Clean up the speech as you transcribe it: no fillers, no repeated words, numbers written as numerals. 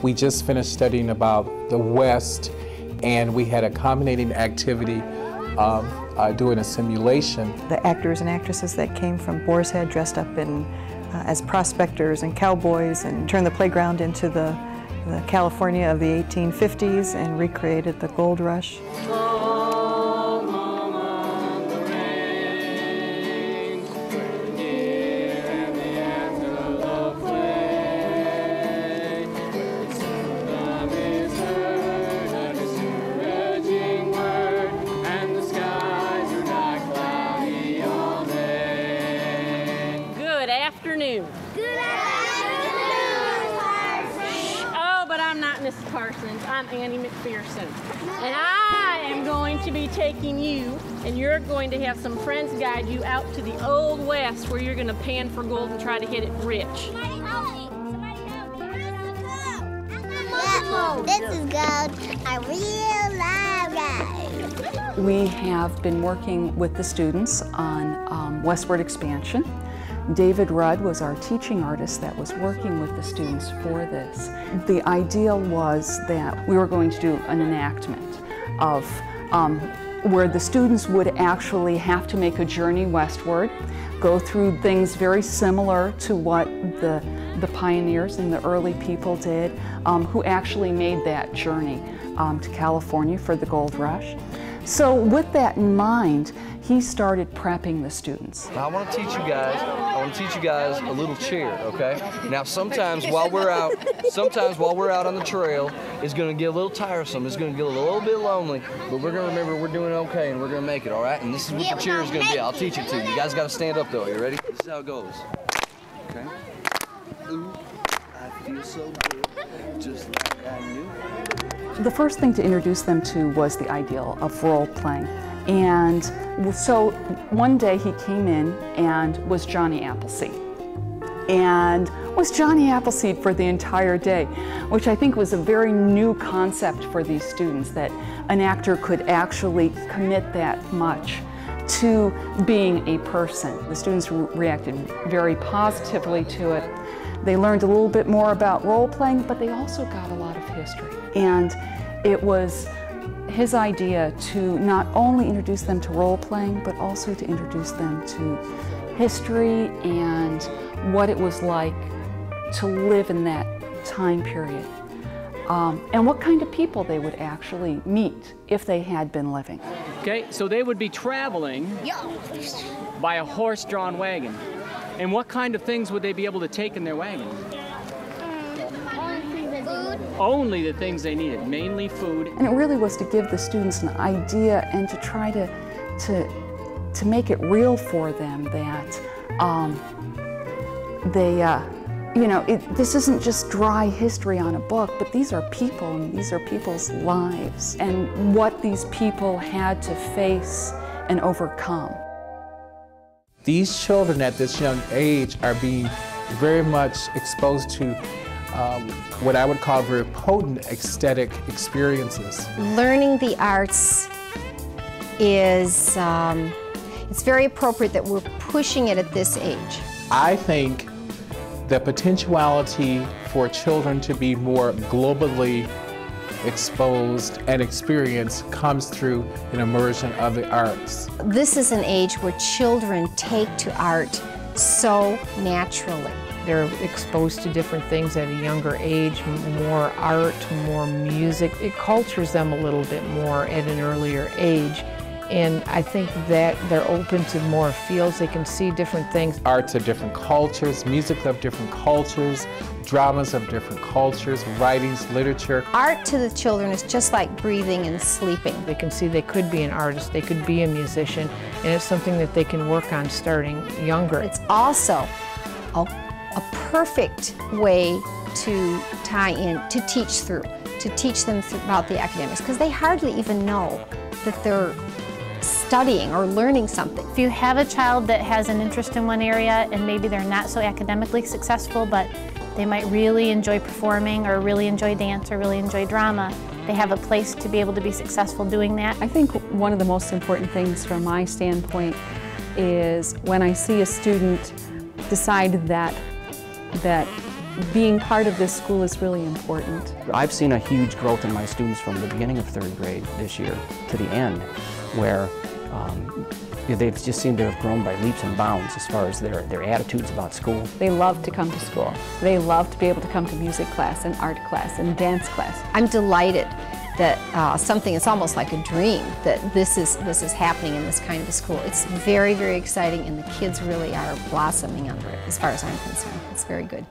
We just finished studying about the West, and we had a culminating activity doing a simulation. The actors and actresses that came from Boar's Head dressed up in as prospectors and cowboys and turned the playground into the California of the 1850s and recreated the gold rush. Good afternoon, Parsons. Oh, but I'm not Miss Parsons. I'm Annie McPherson. And I am going to be taking you, and you're going to have some friends guide you out to the Old West where you're going to pan for gold and try to hit it rich. Somebody help me. Somebody help me. This is gold. A real live guy. We have been working with the students on westward expansion. David Rudd was our teaching artist that was working with the students for this. The ideal was that we were going to do an enactment of where the students would actually have to make a journey westward, go through things very similar to what the pioneers and the early people did, who actually made that journey to California for the gold rush. So with that in mind, he started prepping the students. I want to teach you guys a little cheer, okay? Now sometimes while we're out on the trail, it's going to get a little tiresome, it's going to get a little bit lonely, but we're going to remember we're doing okay and we're going to make it, all right? And this is what the cheer is going to be. I'll teach it to you. You guys got to stand up though. You ready? This is how it goes. Okay? Ooh, I feel so good, just like I knew. The first thing to introduce them to was the ideal of role playing. And so one day he came in and was Johnny Appleseed. And was Johnny Appleseed for the entire day, which I think was a very new concept for these students, that an actor could actually commit that much to being a person. The students reacted very positively to it. They learned a little bit more about role playing, but they also got a lot of history. And it was his idea to not only introduce them to role playing, but also to introduce them to history and what it was like to live in that time period. And what kind of people they would actually meet if they had been living. Okay, so they would be traveling by a horse-drawn wagon. And what kind of things would they be able to take in their wagon? Only the things they needed, mainly food. And it really was to give the students an idea and to try to make it real for them that this isn't just dry history on a book, but these are people and these are people's lives and what these people had to face and overcome. These children at this young age are being very much exposed to what I would call very potent aesthetic experiences. Learning the arts is, it's very appropriate that we're pushing it at this age. I think the potentiality for children to be more globally exposed and experienced comes through an immersion of the arts. This is an age where children take to art so naturally. They're exposed to different things at a younger age, more art, more music. It cultures them a little bit more at an earlier age. And I think that they're open to more fields. They can see different things. Arts of different cultures, music of different cultures, dramas of different cultures, writings, literature. Art to the children is just like breathing and sleeping. They can see they could be an artist, they could be a musician, and it's something that they can work on starting younger. It's also a perfect way to tie in, to teach through, to teach them about the academics, because they hardly even know that they're studying or learning something. If you have a child that has an interest in one area and maybe they're not so academically successful, but they might really enjoy performing or really enjoy dance or really enjoy drama, they have a place to be able to be successful doing that. I think one of the most important things from my standpoint is when I see a student decide that being part of this school is really important. I've seen a huge growth in my students from the beginning of 3rd grade this year to the end, where they just seem to have grown by leaps and bounds as far as their attitudes about school. They love to come to school. They love to be able to come to music class and art class and dance class. I'm delighted that something, it's almost like a dream, that this is happening in this kind of a school. It's very, very exciting, and the kids really are blossoming under it as far as I'm concerned. It's very good.